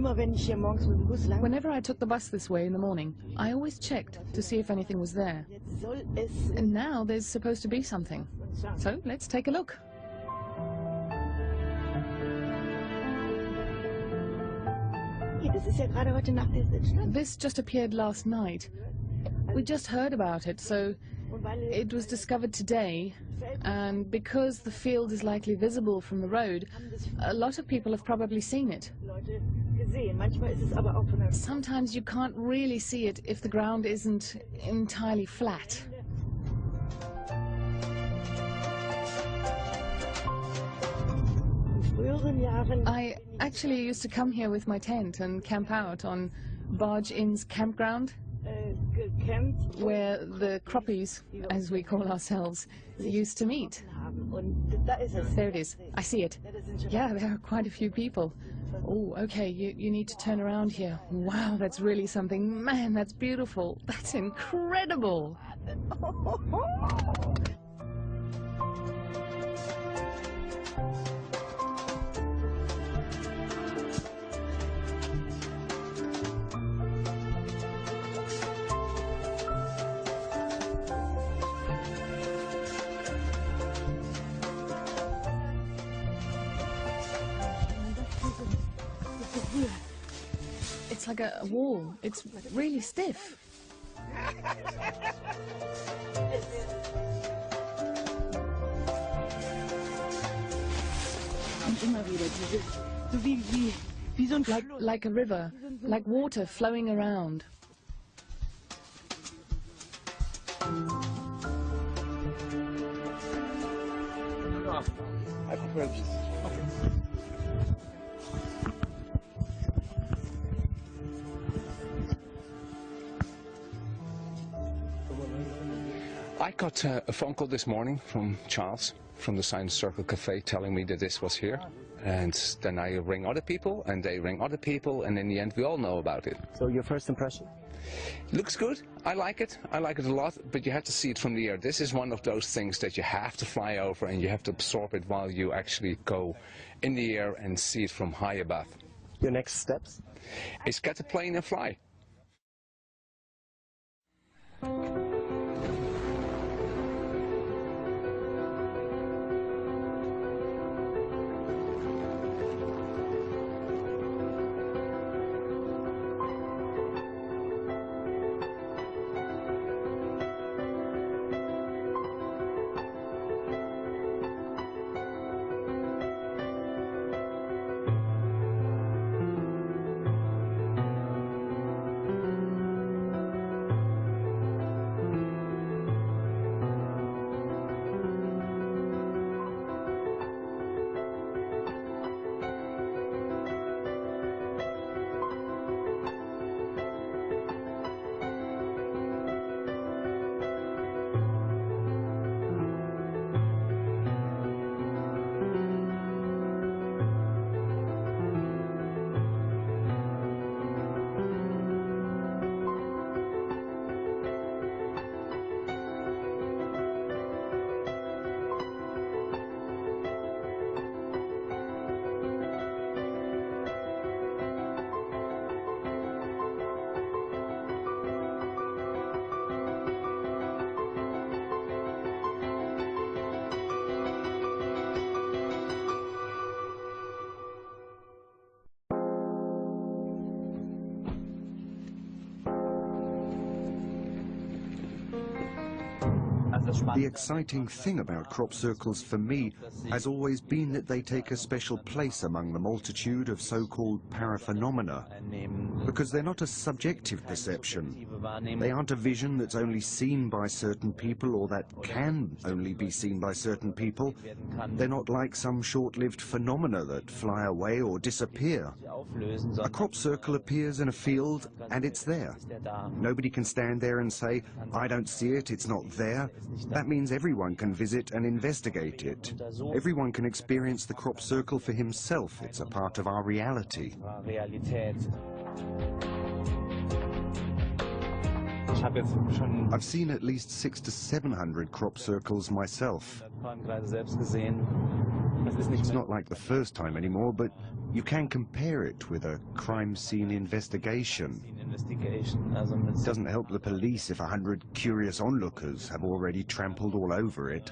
Whenever I took the bus this way in the morning, I always checked to see if anything was there. And now there's supposed to be something. So let's take a look. This just appeared last night. We just heard about it, so it was discovered today. And because the field is likely visible from the road, a lot of people have probably seen it. Sometimes you can't really see it if the ground isn't entirely flat. I actually used to come here with my tent and camp out on Barge Inn's campground, where the croppies, as we call ourselves, used to meet. There it is. I see it. Yeah, there are quite a few people. Oh, okay, you need to turn around here. Wow, that's really something. Man, that's beautiful. That's incredible. It's like a wall. It's really stiff. Like a river, like water flowing around. I got a phone call this morning from Charles from the Science Circle Cafe telling me that this was here, and then I ring other people and they ring other people, and in the end we all know about it. So your first impression? Looks good. I like it a lot, but you have to see it from the air. This is one of those things that you have to fly over and you have to absorb it while you actually go in the air and see it from high above. Your next steps? Is get a plane and fly. The exciting thing about crop circles for me has always been that they take a special place among the multitude of so-called paraphenomena, because they're not a subjective perception. They aren't a vision that's only seen by certain people or that can only be seen by certain people. They're not like some short-lived phenomena that fly away or disappear. A crop circle appears in a field and it's there. Nobody can stand there and say, I don't see it, it's not there. That means everyone can visit and investigate it. Everyone can experience the crop circle for himself. It's a part of our reality. I've seen at least 600 to 700 crop circles myself. It's not like the first time anymore, but you can compare it with a crime scene investigation. It doesn't help the police if 100 curious onlookers have already trampled all over it.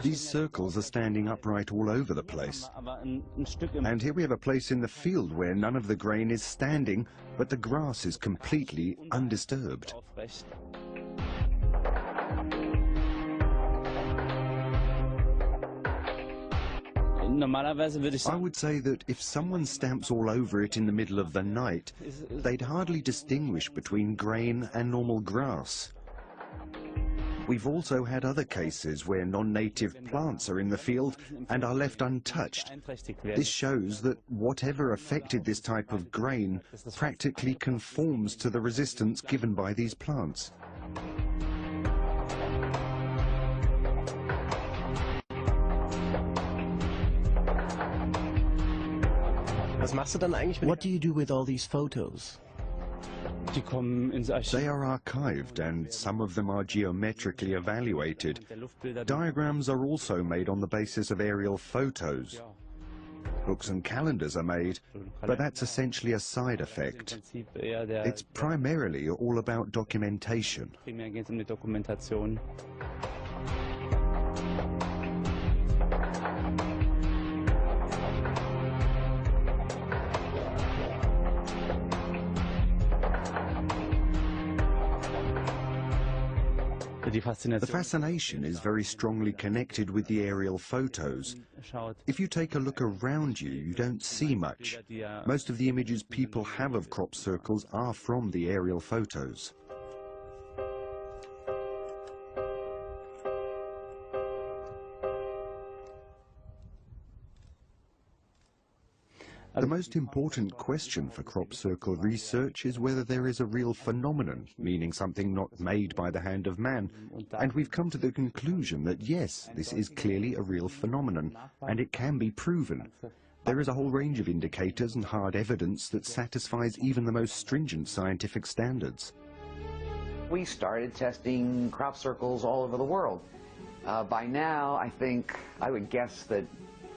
These circles are standing upright all over the place. And here we have a place in the field where none of the grain is standing, but the grass is completely undisturbed. I would say that if someone stamps all over it in the middle of the night, they'd hardly distinguish between grain and normal grass. We've also had other cases where non-native plants are in the field and are left untouched. This shows that whatever affected this type of grain practically conforms to the resistance given by these plants. What do you do with all these photos? They are archived and some of them are geometrically evaluated. Diagrams are also made on the basis of aerial photos. Books and calendars are made, but that's essentially a side effect. It's primarily all about documentation. The fascination is very strongly connected with the aerial photos. If you take a look around you, you don't see much. Most of the images people have of crop circles are from the aerial photos. The most important question for crop circle research is whether there is a real phenomenon, meaning something not made by the hand of man. And we've come to the conclusion that yes, this is clearly a real phenomenon, and it can be proven. There is a whole range of indicators and hard evidence that satisfies even the most stringent scientific standards. We started testing crop circles all over the world. By now, I would guess that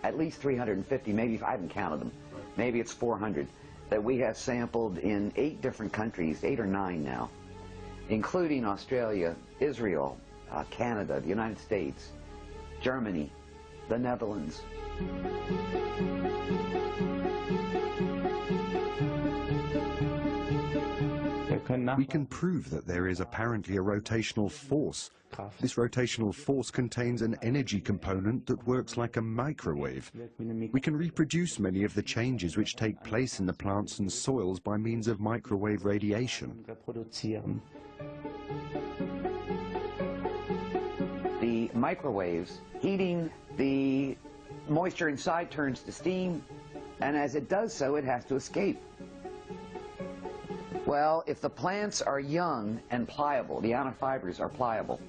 at least 350, maybe if I haven't counted them, maybe it's 400, that we have sampled in 8 different countries, 8 or 9 now, including Australia, Israel, Canada, the United States, Germany, the Netherlands. We can prove that there is apparently a rotational force. This rotational force contains an energy component that works like a microwave. We can reproduce many of the changes which take place in the plants and soils by means of microwave radiation. The microwaves heating the moisture inside turns to steam, and as it does so, it has to escape. Well, if the plants are young and pliable, the outer fibers are pliable,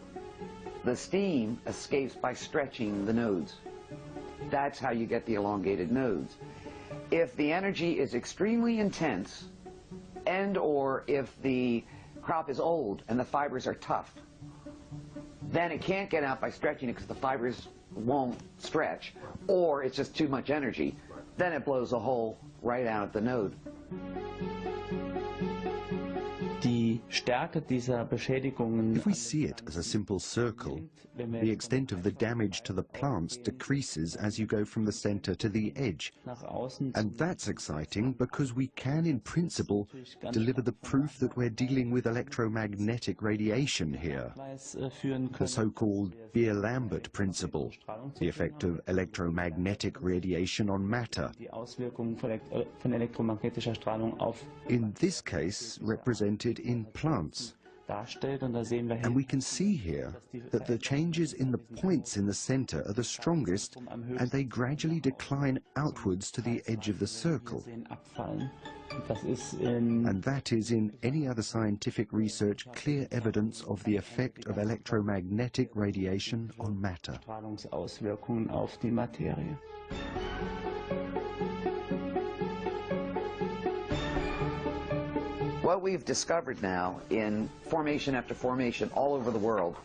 the steam escapes by stretching the nodes. That's how you get the elongated nodes. If the energy is extremely intense, and or if the crop is old and the fibers are tough, then it can't get out by stretching it because the fibers won't stretch, or it's just too much energy. Then it blows a hole right out at the node. Die If we see it as a simple circle, the extent of the damage to the plants decreases as you go from the center to the edge. And that's exciting because we can, in principle, deliver the proof that we're dealing with electromagnetic radiation here. The so-called Beer-Lambert principle, the effect of electromagnetic radiation on matter. In this case, represented in plants. And we can see here that the changes in the points in the center are the strongest, and they gradually decline outwards to the edge of the circle. And that is, in any other scientific research, clear evidence of the effect of electromagnetic radiation on matter. What we've discovered now in formation after formation all over the world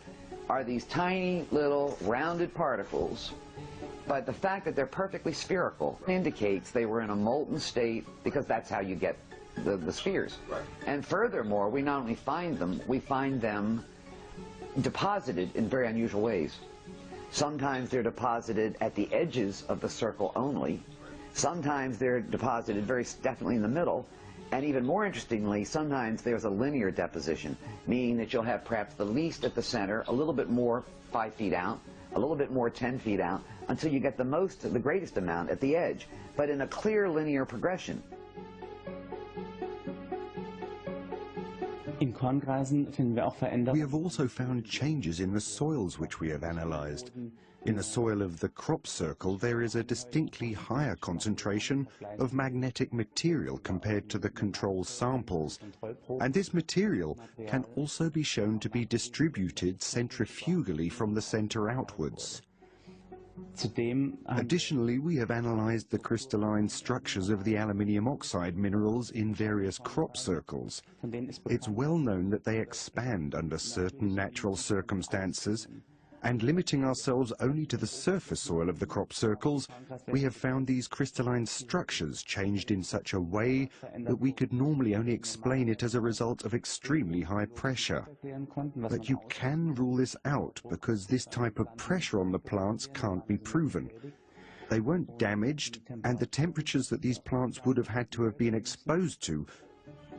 are these tiny little rounded particles, but the fact that they're perfectly spherical indicates they were in a molten state, because that's how you get the spheres. Right. And furthermore, we not only find them, we find them deposited in very unusual ways. Sometimes they're deposited at the edges of the circle only. Sometimes they're deposited very definitely in the middle. And even more interestingly, sometimes there's a linear deposition, meaning that you'll have perhaps the least at the center, a little bit more 5 feet out, a little bit more 10 feet out, until you get the greatest amount at the edge, but in a clear linear progression. We have also found changes in the soils which we have analyzed. In the soil of the Crop-Circle, there is a distinctly higher concentration of magnetic material compared to the control samples. And this material can also be shown to be distributed centrifugally from the center outwards. Additionally, we have analyzed the crystalline structures of the aluminium oxide minerals in various crop circles. It's well known that they expand under certain natural circumstances, and limiting ourselves only to the surface soil of the crop circles, we have found these crystalline structures changed in such a way that we could normally only explain it as a result of extremely high pressure. But you can rule this out because this type of pressure on the plants can't be proven. They weren't damaged, and the temperatures that these plants would have had to have been exposed to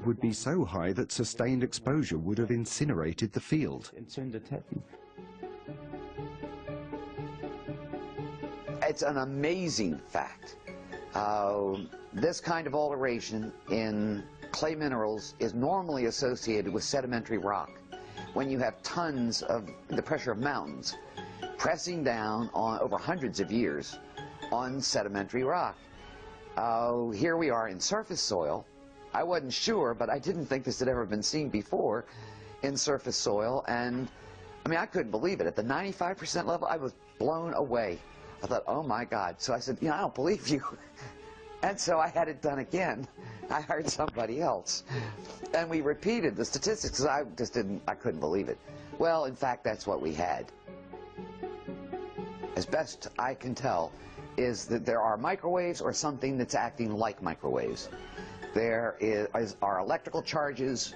would be so high that sustained exposure would have incinerated the field. It's an amazing fact. This kind of alteration in clay minerals is normally associated with sedimentary rock. When you have tons of the pressure of mountains pressing down on over hundreds of years on sedimentary rock. Here we are in surface soil. I wasn't sure, but I didn't think this had ever been seen before in surface soil, and I mean, I couldn't believe it. At the 95% level, I was blown away. I thought, oh my God. So I said, I don't believe you. And so I had it done again. I hired somebody else. And we repeated the statistics because I couldn't believe it. Well, in fact, that's what we had. As best I can tell, is that there are microwaves or something that's acting like microwaves. There are electrical charges,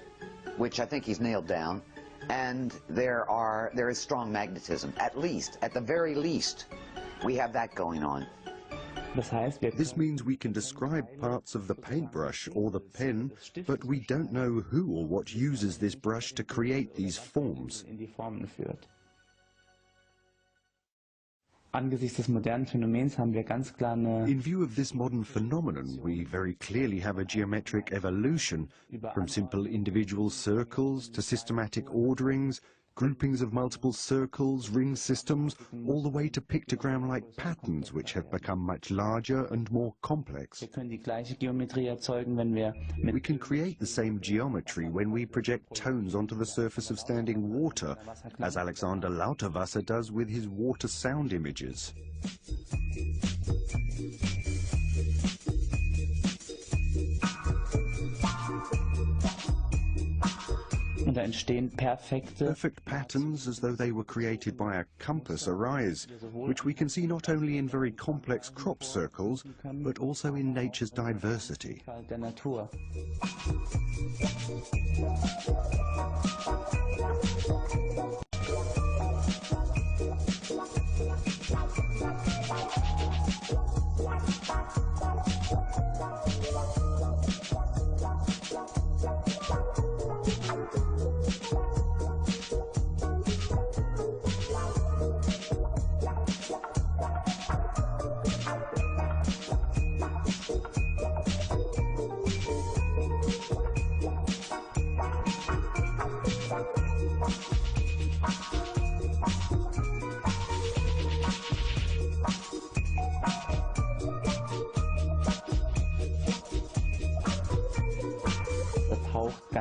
which I think he's nailed down, and there is strong magnetism. At the very least, we have that going on. This means we can describe parts of the paintbrush or the pen, but we don't know who or what uses this brush to create these forms. In view of this modern phenomenon, we very clearly have a geometric evolution, from simple individual circles to systematic orderings, groupings of multiple circles, ring systems, all the way to pictogram-like patterns which have become much larger and more complex. We can create the same geometry when we project tones onto the surface of standing water, as Alexander Lauterwasser does with his water sound images. Perfect patterns, as though they were created by a compass, arise, which we can see not only in very complex crop circles, but also in nature's diversity.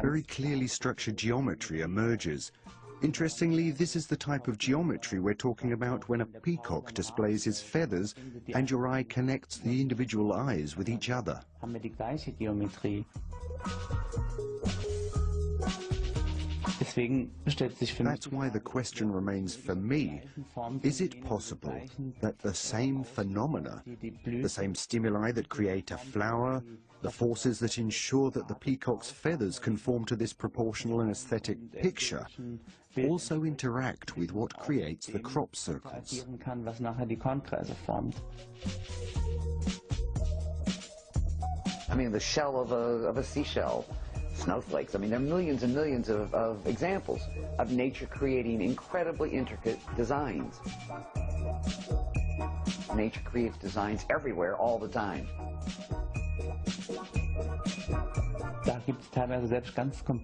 Very clearly structured geometry emerges. Interestingly, this is the type of geometry we're talking about when a peacock displays his feathers and your eye connects the individual eyes with each other. That's why the question remains for me, is it possible that the same phenomena, the same stimuli that create a flower, the forces that ensure that the peacock's feathers conform to this proportional and aesthetic picture, also interact with what creates the crop circles? I mean, the shell of a seashell, snowflakes. I mean, there are millions and millions of examples of nature creating incredibly intricate designs. Nature creates designs everywhere, all the time.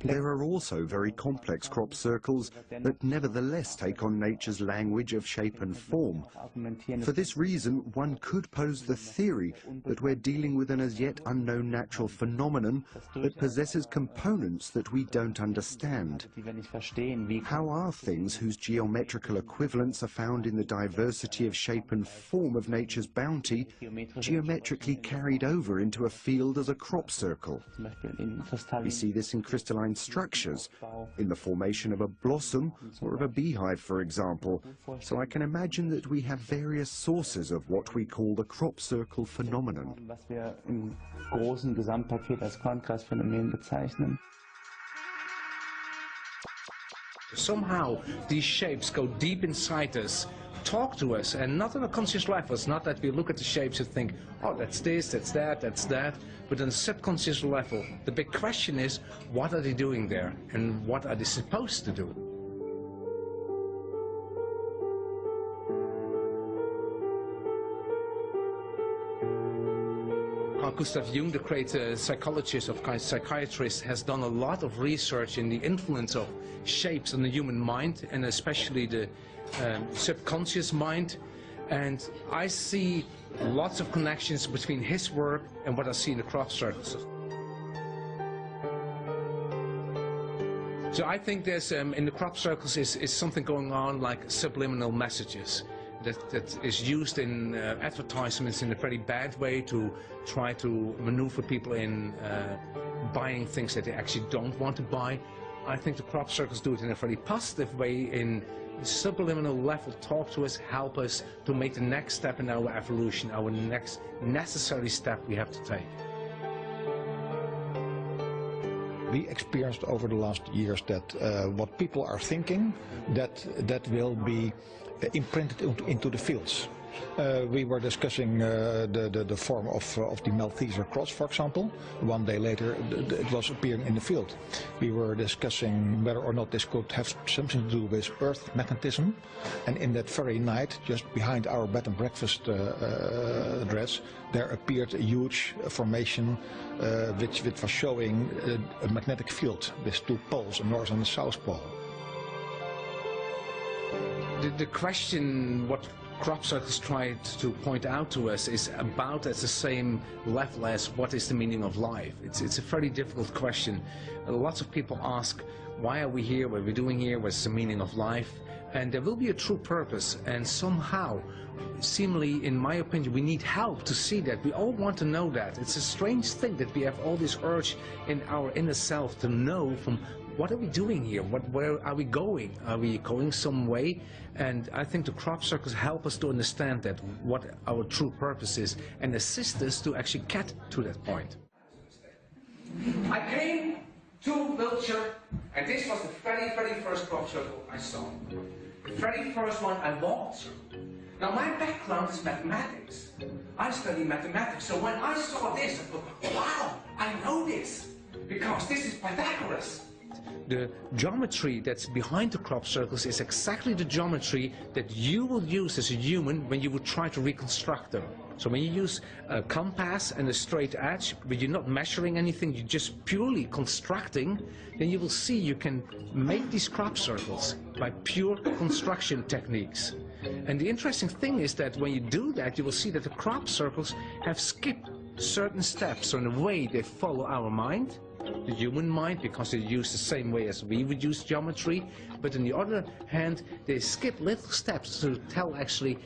There are also very complex crop circles that nevertheless take on nature's language of shape and form. For this reason, one could pose the theory that we're dealing with an as yet unknown natural phenomenon that possesses components that we don't understand. How are things whose geometrical equivalents are found in the diversity of shape and form of nature's bounty geometrically carried over into a field as a crop circle? We see this in crystalline structures, in the formation of a blossom or of a beehive, for example. So I can imagine that we have various sources of what we call the crop circle phenomenon. Somehow these shapes go deep inside us, talk to us, and not on a conscious level. It's not that we look at the shapes and think, oh, that's this, that's that, that's that. But on a subconscious level, the big question is, what are they doing there? And what are they supposed to do? Carl Gustav Jung, the great psychologist of psychiatrist, has done a lot of research in the influence of shapes on the human mind, and especially the subconscious mind. And I see lots of connections between his work and what I see in the crop circles. So I think there's, in the crop circles, is something going on like subliminal messages that is used in advertisements in a very bad way to try to maneuver people in buying things that they actually don't want to buy. I think the crop circles do it in a very positive way, in subliminal level, talk to us, help us to make the next step in our evolution, our next necessary step we have to take. We experienced over the last years that what people are thinking, that will be imprinted into the fields. We were discussing the form of the Malteser cross, for example. One day later, it was appearing in the field. We were discussing whether or not this could have something to do with earth magnetism. And in that very night, just behind our bed and breakfast address, there appeared a huge formation which was showing a magnetic field with two poles, a north and a south pole. The question, what crop circles tried to point out to us, is about at the same level as what is the meaning of life. It's a very difficult question. Lots of people ask, why are we here, what are we doing here, what's the meaning of life? And there will be a true purpose, and somehow, seemingly, in my opinion, we need help to see that. We all want to know that. It's a strange thing that we have all this urge in our inner self to know from what are we doing here? Where are we going? Are we going some way? And I think the crop circles help us to understand that, what our true purpose is, and assist us to actually get to that point. I came to Wiltshire, and this was the very, very first crop circle I saw. The very first one I walked through. Now my background is mathematics. I study mathematics, so when I saw this, I thought, wow, I know this, because this is Pythagoras. The geometry that's behind the crop circles is exactly the geometry that you will use as a human when you would try to reconstruct them. So when you use a compass and a straight edge, but you're not measuring anything, you're just purely constructing, then you will see you can make these crop circles by pure construction techniques. And the interesting thing is that when you do that, you will see that the crop circles have skipped certain steps. So in a way, they follow our mind, the human mind, because they use the same way as we would use geometry. But on the other hand, they skip little steps to tell actually,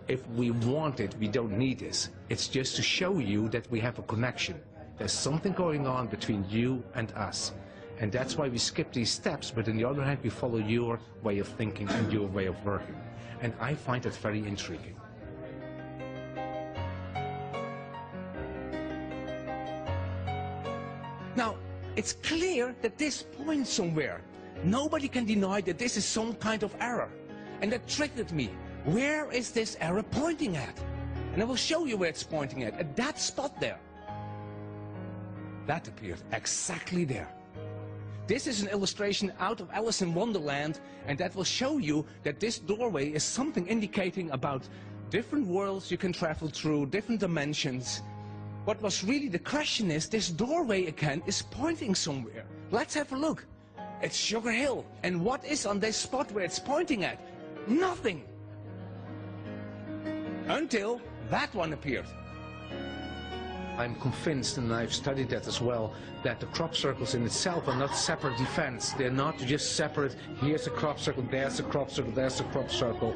if we want it, we don't need this. It's just to show you that we have a connection. There's something going on between you and us. And that's why we skip these steps, but on the other hand, we follow your way of thinking and your way of working. And I find that very intriguing. Now, it's clear that this points somewhere. Nobody can deny that this is some kind of error. And that triggered me. Where is this arrow pointing at? And I will show you where it's pointing at that spot there. That appeared exactly there. This is an illustration out of Alice in Wonderland, and that will show you that this doorway is something indicating about different worlds you can travel through, different dimensions. What was really the question is, this doorway again is pointing somewhere. Let's have a look. It's Sugar Hill. And what is on this spot where it's pointing at? Nothing. Until that one appeared. I'm convinced, and I've studied that as well, that the crop circles in itself are not separate events. They're not just separate, here's a crop circle, there's a crop circle, there's a crop circle.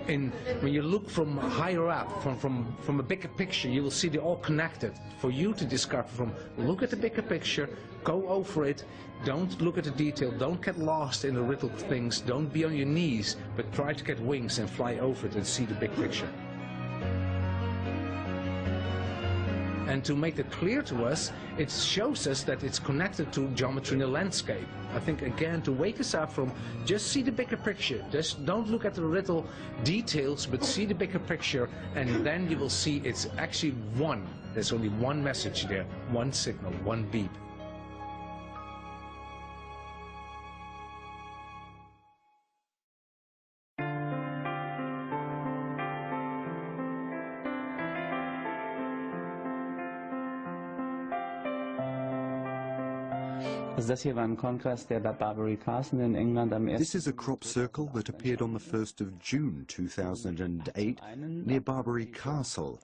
When you look from higher up, from a bigger picture, you will see they're all connected. For you to discover look at the bigger picture, go over it, don't look at the detail, don't get lost in the little things, don't be on your knees, but try to get wings and fly over it and see the big picture. And to make it clear to us, it shows us that it's connected to geometry in the landscape. I think, again, to wake us up from just see the bigger picture. Just don't look at the little details, but see the bigger picture, and then you will see it's actually one. There's only one message there, one signal, one beep. This is a crop circle that appeared on the 1st of June 2008 near Barbary Castle.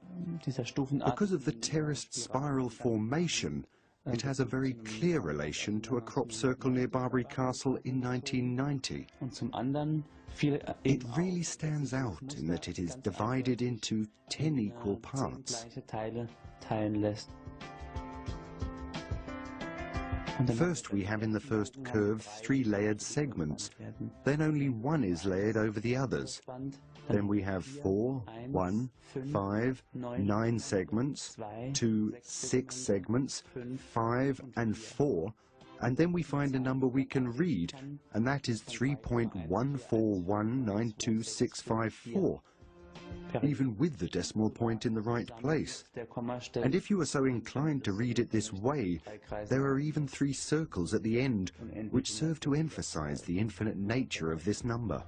Because of the terraced spiral formation, it has a very clear relation to a crop circle near Barbary Castle in 1990. It really stands out in that it is divided into 10 equal parts. First, we have in the first curve 3 layered segments. Then only one is layered over the others. Then we have 4, 1, 5, 9 segments, 2, 6 segments, 5 and 4. And then we find a number we can read, and that is 3.14192654. Even with the decimal point in the right place. And if you are so inclined to read it this way, there are even 3 circles at the end, which serve to emphasize the infinite nature of this number.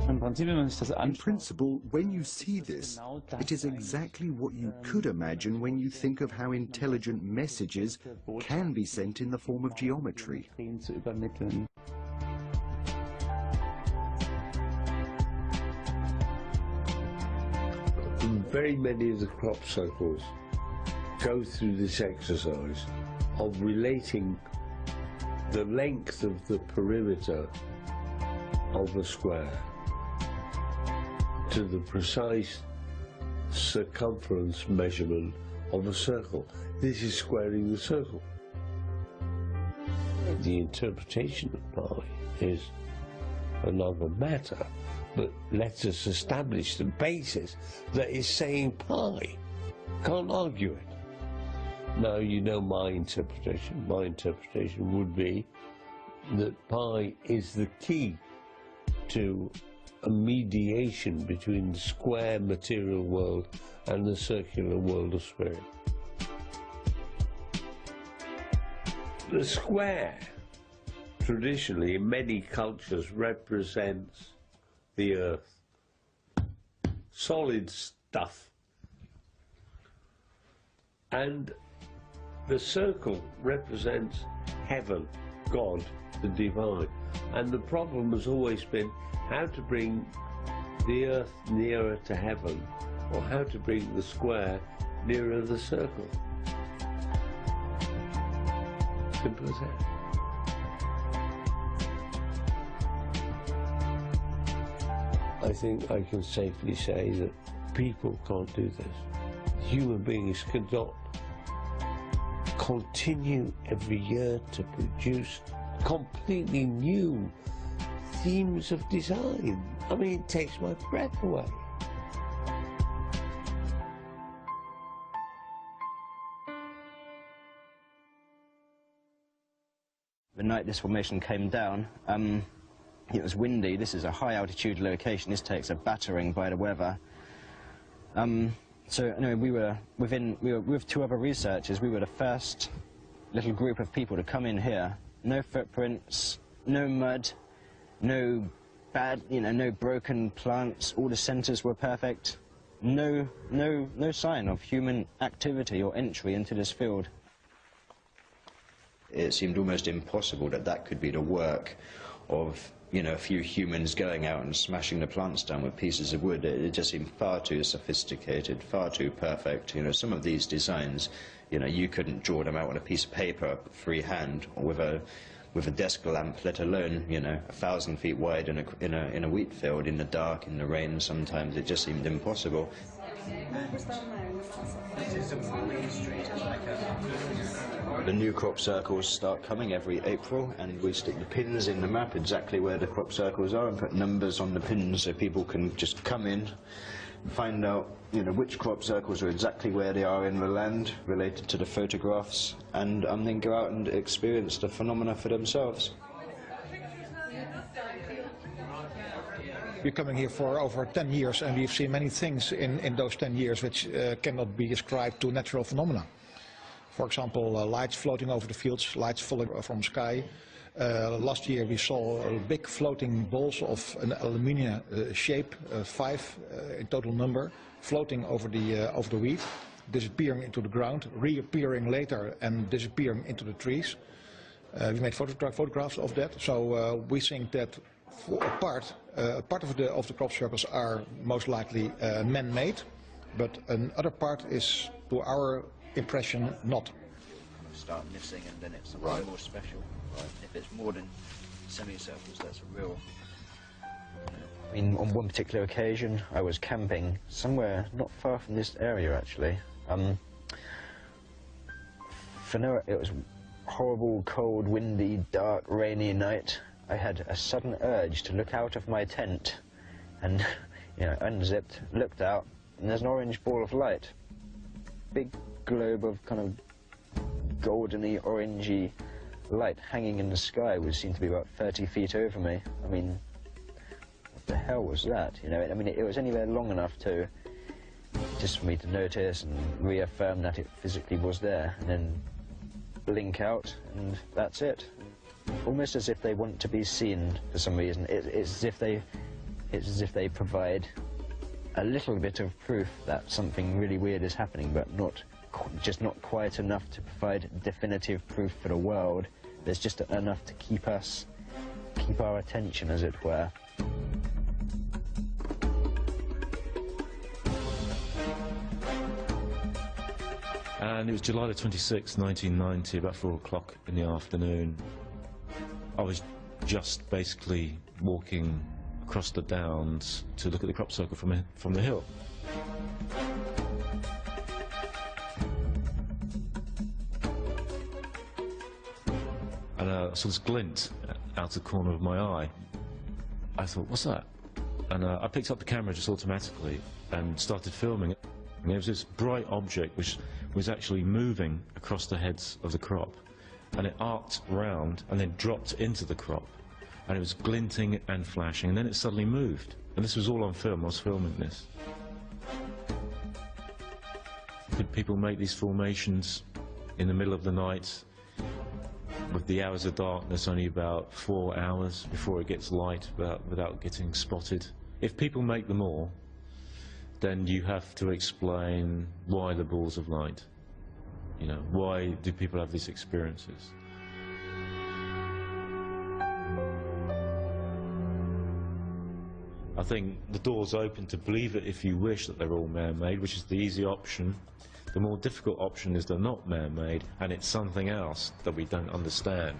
In principle, when you see this, it is exactly what you could imagine when you think of how intelligent messages can be sent in the form of geometry. Very many of the crop circles go through this exercise of relating the length of the perimeter of a square to the precise circumference measurement of a circle. This is squaring the circle. The interpretation of pi is another matter, but let us establish the basis that is saying pi. Can't argue it. Now, you know my interpretation. My interpretation would be that pi is the key to a mediation between the square material world and the circular world of spirit. The square, traditionally, in many cultures, represents the earth. Solid stuff. And the circle represents heaven, God, the divine. And the problem has always been how to bring the earth nearer to heaven, or how to bring the square nearer the circle. Simple as that. I think I can safely say that people can't do this. Human beings cannot continue every year to produce completely new themes of design. I mean, it takes my breath away. The night this formation came down, it was windy. This is a high altitude location. This takes a battering by the weather. So anyway, we were with two other researchers. We were the first little group of people to come in here. No footprints, no mud, no no broken plants. All the centers were perfect. No sign of human activity or entry into this field. It seemed almost impossible that that could be the work of, a few humans going out and smashing the plants down with pieces of wood. It just seemed far too sophisticated, far too perfect. Some of these designs, you couldn't draw them out on a piece of paper freehand or with a desk lamp, let alone, 1,000 feet wide in a wheat field, in the dark, in the rain. Sometimes it just seemed impossible. The new crop circles start coming every April, and we stick the pins in the map exactly where the crop circles are and put numbers on the pins so people can just come in and find out which crop circles are exactly where they are in the land related to the photographs, and then go out and experience the phenomena for themselves. We're coming here for over 10 years, and we've seen many things in those 10 years which cannot be described to natural phenomena. For example, lights floating over the fields, lights falling from the sky. Last year we saw big floating balls of an aluminium shape, 5 in total number, floating over the wheat, disappearing into the ground, reappearing later and disappearing into the trees. We made photographs of that, so we think that for a part of the crop circles are most likely man-made, but another part is, to our impression, not. Start missing, and then it's something more special. Right. If it's more than semicircles, that's a real. I mean, on one particular occasion, I was camping somewhere not far from this area, actually. It was horrible, cold, windy, dark, rainy night. I had a sudden urge to look out of my tent, and unzipped, looked out, and there's an orange ball of light. Big globe of kind of goldeny, orangey light hanging in the sky, which seemed to be about 30 feet over me. I mean, what the hell was that? I mean, it was anywhere long enough to just for me to notice and reaffirm that it physically was there, and then blink out, and that's it. Almost as if they want to be seen for some reason. It's as if they provide a little bit of proof that something really weird is happening, but just not quite enough to provide definitive proof for the world. There's just enough to keep our attention, as it were. And it was July the 26th, 1990, about 4 o'clock in the afternoon. I was just basically walking across the downs to look at the crop circle from the hill. and I saw this glint out the corner of my eye. I thought, what's that? And I picked up the camera just automatically and started filming it. And there was this bright object which was actually moving across the heads of the crop, and it arced round and then dropped into the crop, and it was glinting and flashing, and then it suddenly moved. And this was all on film. I was filming this. Could people make these formations in the middle of the night with the hours of darkness only about 4 hours before it gets light without getting spotted? If people make them all, then you have to explain why the balls of light. You know, why do people have these experiences? I think the door's open to believe it if you wish that they're all man-made, which is the easy option. The more difficult option is they're not man-made, and it's something else that we don't understand.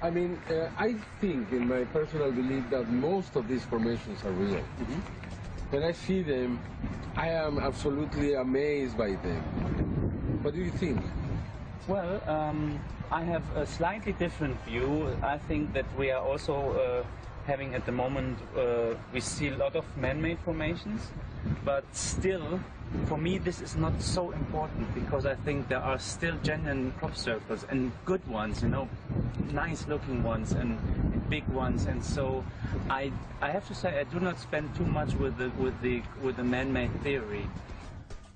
I mean, I think, in my personal belief, that most of these formations are real. When I see them, I am absolutely amazed by them. What do you think? Well, I have a slightly different view. I think that we are also having at the moment, we see a lot of man-made formations, but still, for me, this is not so important, because I think there are still genuine crop circles and good ones, you know, nice-looking ones and big ones, and so I have to say I do not spend too much with the man-made theory.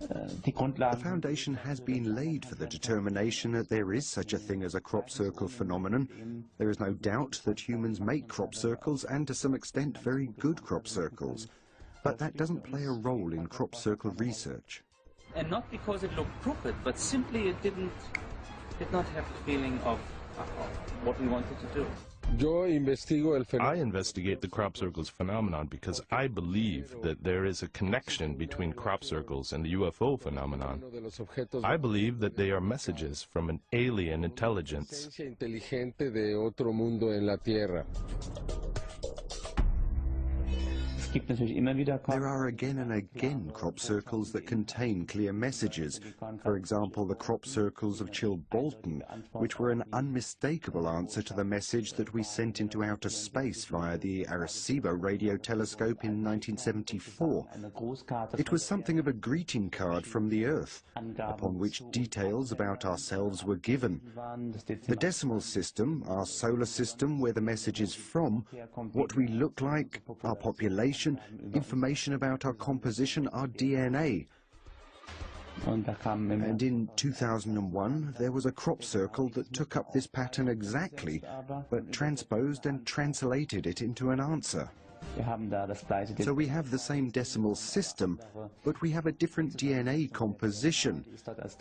The foundation has been laid for the determination that there is such a thing as a crop circle phenomenon. There is no doubt that humans make crop circles, and to some extent very good crop circles. But that doesn't play a role in crop circle research. And not because it looked crooked, but simply it did not have the feeling of what we wanted to do. I investigate the crop circles phenomenon because I believe that there is a connection between crop circles and the UFO phenomenon. I believe that they are messages from an alien intelligence. There are again and again crop circles that contain clear messages. For example, the crop circles of Chilbolton, which were an unmistakable answer to the message that we sent into outer space via the Arecibo radio telescope in 1974. It was something of a greeting card from the Earth, upon which details about ourselves were given. The decimal system, our solar system, where the message is from, what we look like, our population, information about our composition, our DNA. And in 2001, there was a crop circle that took up this pattern exactly, but transposed and translated it into an answer. So we have the same decimal system, but we have a different DNA composition.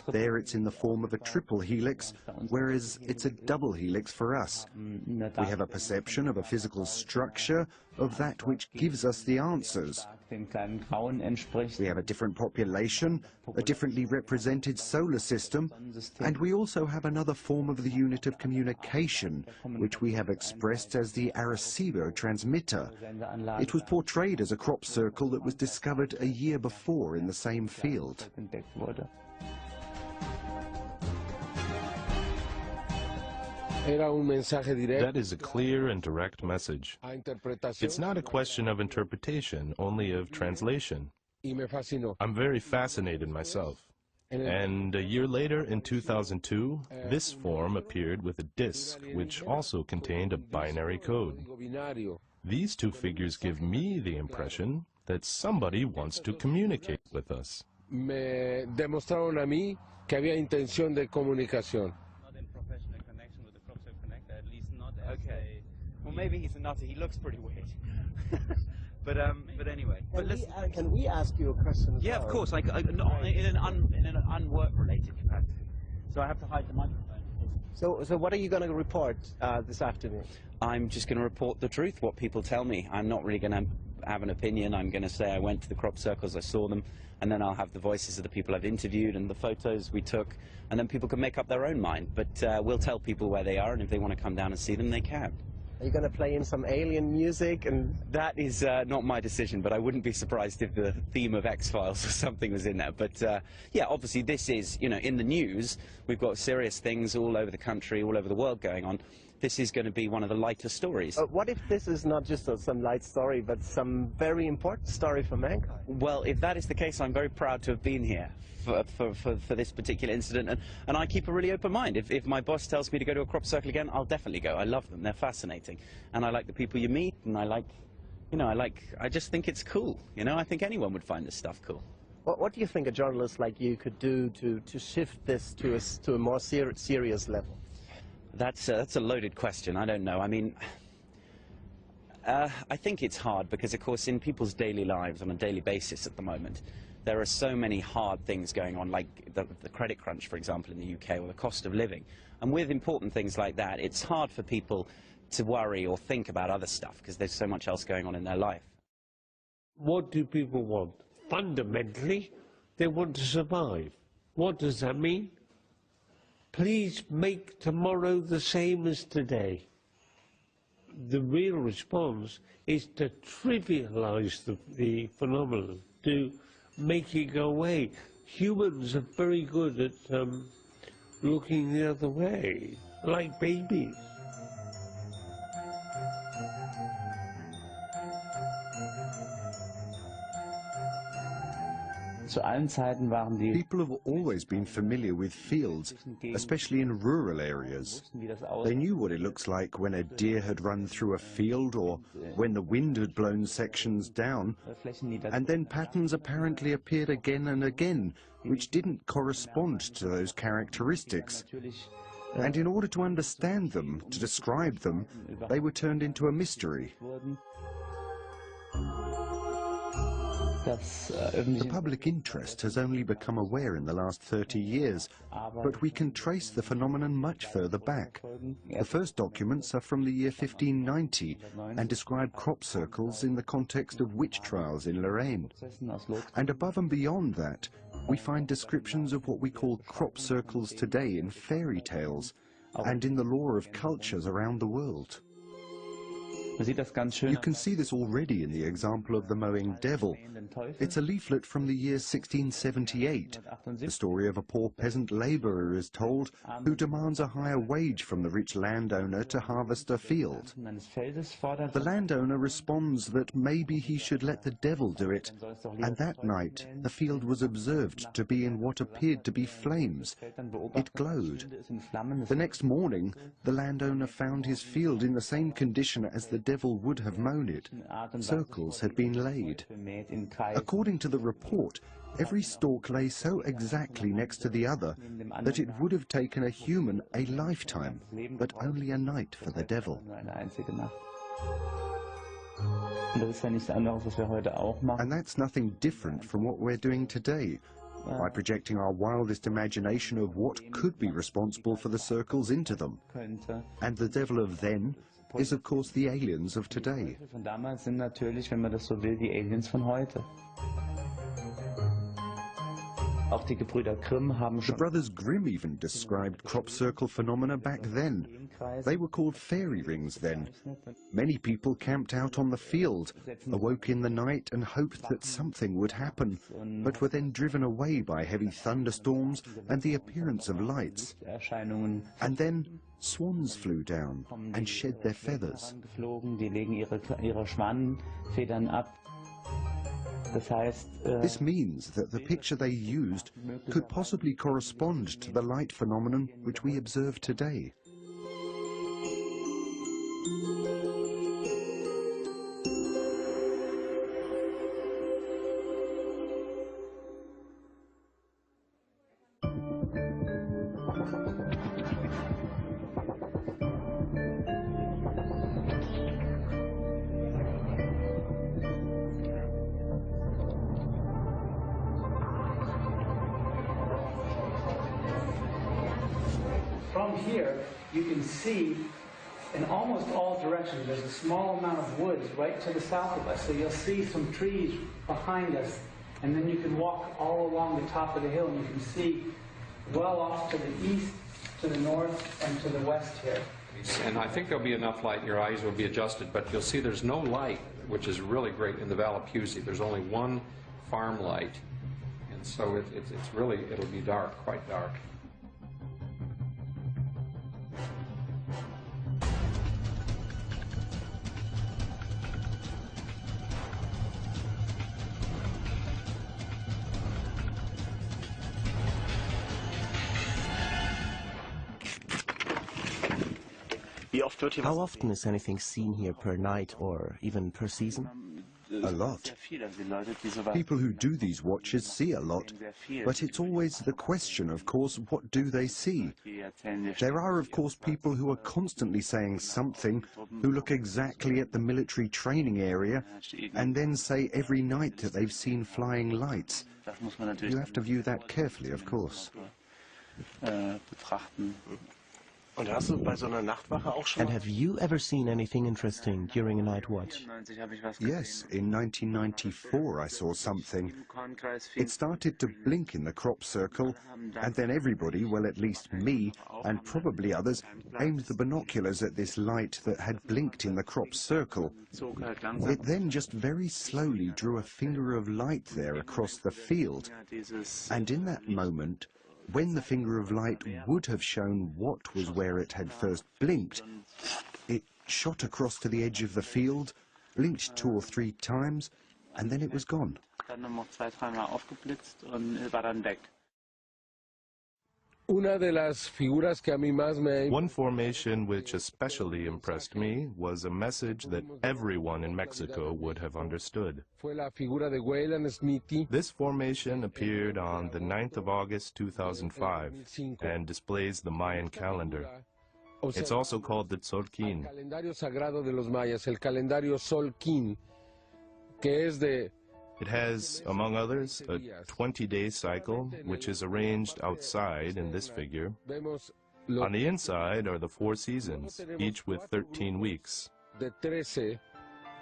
There it's in the form of a triple helix, whereas it's a double helix for us. We have a perception of a physical structure of that which gives us the answers. We have a different population, a differently represented solar system, and we also have another form of the unit of communication, which we have expressed as the Arecibo transmitter. It was portrayed as a crop circle that was discovered a year before in the same field. That is a clear and direct message. It's not a question of interpretation, only of translation. I'm very fascinated myself. And a year later, in 2002, this form appeared with a disc, which also contained a binary code. These two figures give me the impression that somebody wants to communicate with us. Me demostraron a mí que había intención de comunicación. Okay. Well, maybe he's a nutter. He looks pretty weird. but anyway. Can we ask you a question? Yeah, of course. In an unwork-related capacity. So I have to hide the microphone. So what are you going to report this afternoon? I'm just going to report the truth, what people tell me. I'm not really going to have an opinion. I'm going to say I went to the crop circles, I saw them, and then I'll have the voices of the people I've interviewed and the photos we took, and then people can make up their own mind. But we'll tell people where they are, and if they want to come down and see them, they can. Are you going to play in some alien music? And that is not my decision, but I wouldn't be surprised if the theme of X-Files or something was in there. But yeah, obviously this is, you know, in the news. We've got serious things all over the country, all over the world going on. this is going to be one of the lighter stories. What if this is not just some light story, but some very important story for mankind? Well, if that is the case, I'm very proud to have been here for this particular incident, and I keep a really open mind. If my boss tells me to go to a crop circle again, I'll definitely go. I love them. They're fascinating. And I like the people you meet, and I just think it's cool. I think anyone would find this stuff cool. What do you think a journalist like you could do to shift this to a more serious level? That's a loaded question. I don't know. I mean, I think it's hard because, of course, in people's daily lives on a daily basis at the moment, there are so many hard things going on, like the credit crunch, for example, in the UK, or the cost of living. And with important things like that, it's hard for people to worry or think about other stuff because there's so much else going on in their life. What do people want? Fundamentally, they want to survive. What does that mean? Please make tomorrow the same as today. The real response is to trivialize the phenomenon, to make it go away. Humans are very good at looking the other way, like babies. People have always been familiar with fields, especially in rural areas. They knew what it looks like when a deer had run through a field or when the wind had blown sections down, and then patterns apparently appeared again and again, which didn't correspond to those characteristics. And in order to understand them, to describe them, they were turned into a mystery. The public interest has only become aware in the last 30 years, but we can trace the phenomenon much further back. The first documents are from the year 1590 and describe crop circles in the context of witch trials in Lorraine. And above and beyond that, we find descriptions of what we call crop circles today in fairy tales and in the lore of cultures around the world. You can see this already in the example of the mowing devil. It's a leaflet from the year 1678. The story of a poor peasant labourer is told who demands a higher wage from the rich landowner to harvest a field. The landowner responds that maybe he should let the devil do it, and that night the field was observed to be in what appeared to be flames. It glowed. The next morning the landowner found his field in the same condition as the devil would have mown it. Circles had been laid. According to the report, every stalk lay so exactly next to the other that it would have taken a human a lifetime, but only a night for the devil. And that's nothing different from what we're doing today, by projecting our wildest imagination of what could be responsible for the circles into them. And the devil of then is, of course, the aliens of today. The brothers Grimm even described crop circle phenomena back then. They were called fairy rings then. Many people camped out on the field, awoke in the night and hoped that something would happen, but were then driven away by heavy thunderstorms and the appearance of lights. And then swans flew down and shed their feathers. This means that the picture they used could possibly correspond to the light phenomenon which we observe today. From here, you can see in almost all directions, there's a small amount of woods right to the south of us. So you'll see some trees behind us, and then you can walk all along the top of the hill, and you can see well off to the east, to the north, and to the west here. And I think there'll be enough light, your eyes will be adjusted, but you'll see there's no light, which is really great in the Valapuzzi. There's only one farm light, and so it's really, it'll be dark, quite dark. How often is anything seen here per night or even per season? A lot. People who do these watches see a lot, but it's always the question, of course, what do they see? There are, of course, people who are constantly saying something, who look exactly at the military training area, and then say every night that they've seen flying lights. You have to view that carefully, of course. And have you ever seen anything interesting during a night watch? Yes, in 1994 I saw something. It started to blink in the crop circle, and then everybody, well at least me, and probably others, aimed the binoculars at this light that had blinked in the crop circle. It then just very slowly drew a finger of light there across the field, and in that moment, when the finger of light would have shown what was where it had first blinked, it shot across to the edge of the field, blinked 2 or 3 times, and then it was gone. One formation which especially impressed me was a message that everyone in Mexico would have understood. This formation appeared on the 9th of August 2005 and displays the Mayan calendar. It's also called the Tzolkin. It has, among others, a 20-day cycle, which is arranged outside in this figure. On the inside are the 4 seasons, each with 13 weeks.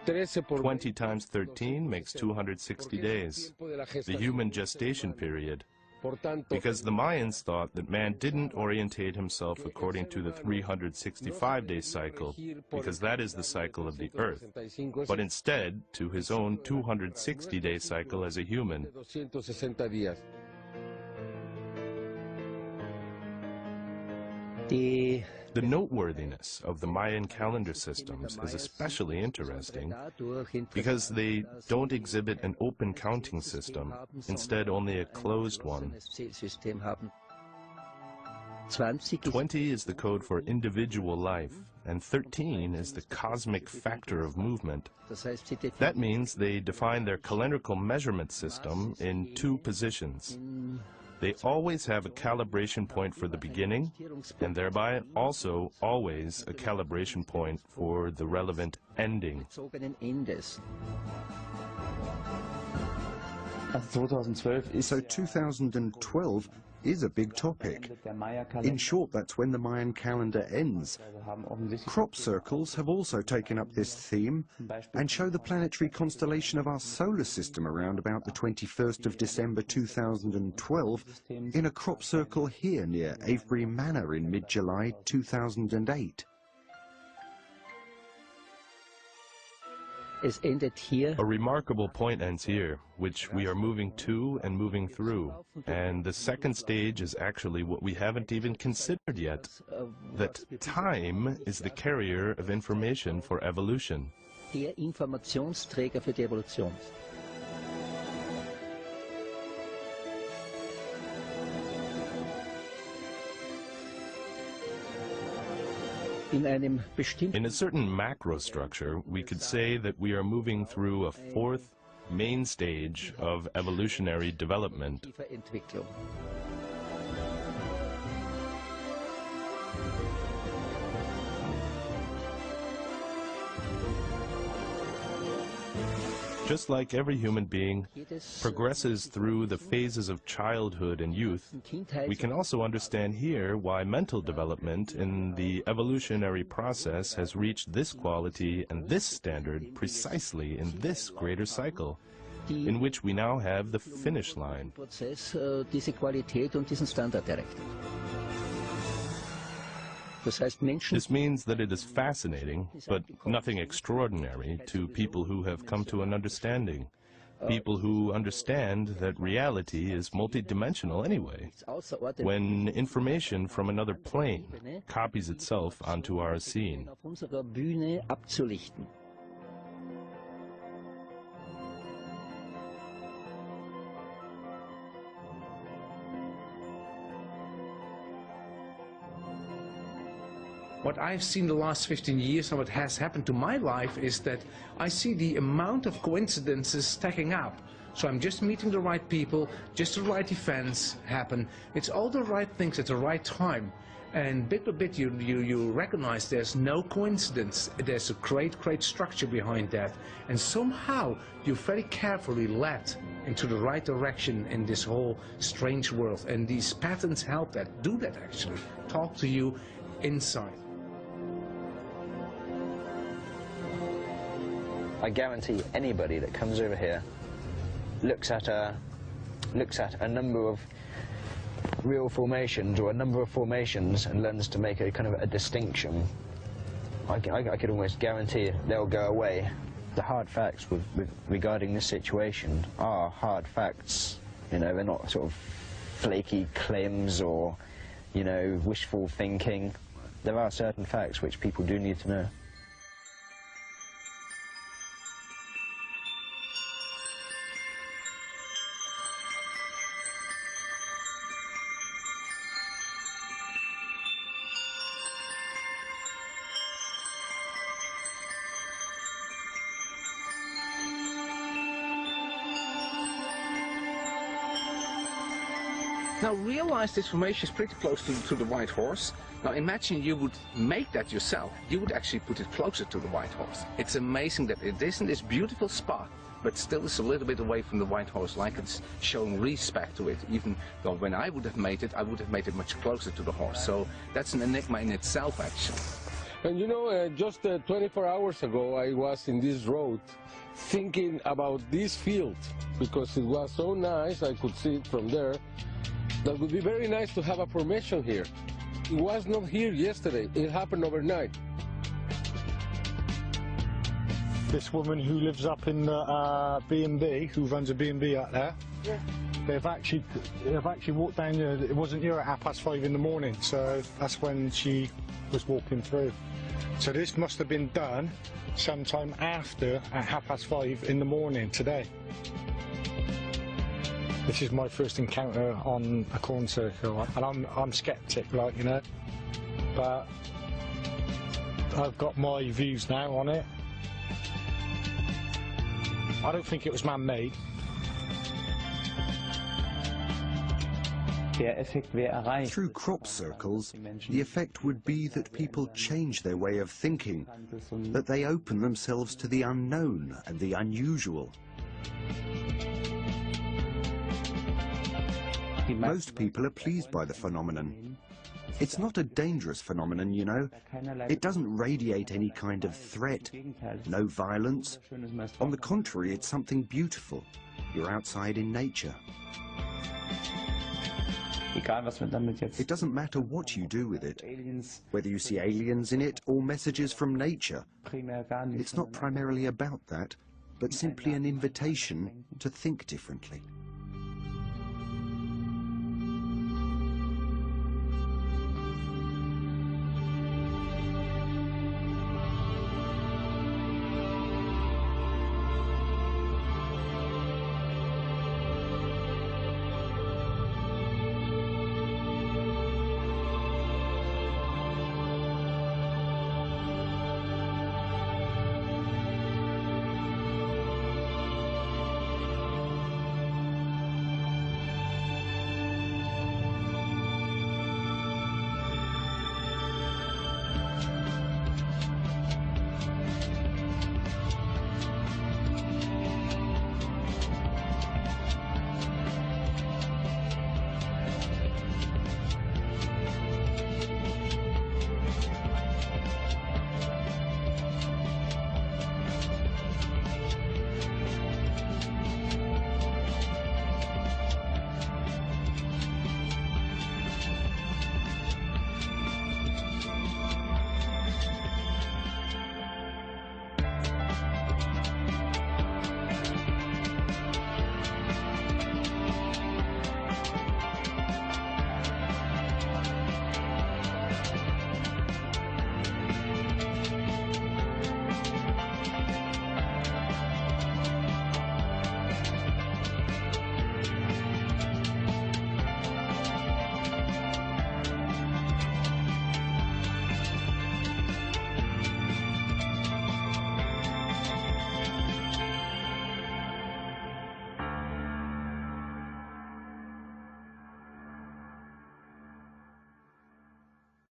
20 times 13 makes 260 days, the human gestation period. Because the Mayans thought that man didn't orientate himself according to the 365-day cycle, because that is the cycle of the earth, but instead to his own 260-day cycle as a human. The noteworthiness of the Mayan calendar systems is especially interesting because they don't exhibit an open counting system, instead only a closed one. 20 is the code for individual life, and 13 is the cosmic factor of movement. That means they define their calendrical measurement system in 2 positions. They always have a calibration point for the beginning, and thereby also always a calibration point for the relevant ending. So 2012 is a big topic. In short, that's when the Mayan calendar ends. Crop circles have also taken up this theme and show the planetary constellation of our solar system around about the 21st of December 2012 in a crop circle here near Avebury Manor in mid-July 2008. A remarkable point ends here, which we are moving to and moving through. And the second stage is actually what we haven't even considered yet, that time is the carrier of information for evolution. In a certain macro structure, we could say that we are moving through a 4th main stage of evolutionary development. Just like every human being progresses through the phases of childhood and youth, we can also understand here why mental development in the evolutionary process has reached this quality and this standard precisely in this greater cycle, in which we now have the finish line. This means that it is fascinating, but nothing extraordinary, to people who have come to an understanding. People who understand that reality is multidimensional anyway, when information from another plane copies itself onto our scene. What I've seen the last 15 years and what has happened to my life is that I see the amount of coincidences stacking up. So I'm just meeting the right people, just the right events happen. It's all the right things at the right time. And bit by bit you recognize there's no coincidence. There's a great structure behind that. And somehow you're very carefully led into the right direction in this whole strange world. And these patterns help that, do that actually. Talk to you inside. I guarantee anybody that comes over here looks at a number of real formations or a number of formations and learns to make a kind of a distinction. I could almost guarantee they'll go away. The hard facts regarding this situation are hard facts. You know, they're not sort of flaky claims or, you know, wishful thinking. There are certain facts which people do need to know. Now realize this formation is pretty close to the white horse. Now imagine you would make that yourself. You would actually put it closer to the white horse. It's amazing that it is in this beautiful spot, but still is a little bit away from the white horse, like it's showing respect to it. Even though when I would have made it, I would have made it much closer to the horse. So that's an enigma in itself, actually. And you know, just 24 hours ago, I was in this road thinking about this field, because it was so nice, I could see it from there. That would be very nice to have a formation here. It was not here yesterday, it happened overnight. This woman who lives up in the B&B, who runs a B&B out there, yeah. they've actually walked down here. It wasn't here at 5:30 in the morning, so that's when she was walking through. So this must have been done sometime after at 5:30 in the morning today. This is my first encounter on a corn circle, and I'm sceptic, like, you know, but I've got my views now on it. I don't think it was man-made. Through crop circles, the effect would be that people change their way of thinking, that they open themselves to the unknown and the unusual. Most people are pleased by the phenomenon. It's not a dangerous phenomenon, you know. It doesn't radiate any kind of threat, no violence. On the contrary, it's something beautiful. You're outside in nature. It doesn't matter what you do with it, whether you see aliens in it or messages from nature. It's not primarily about that, but simply an invitation to think differently.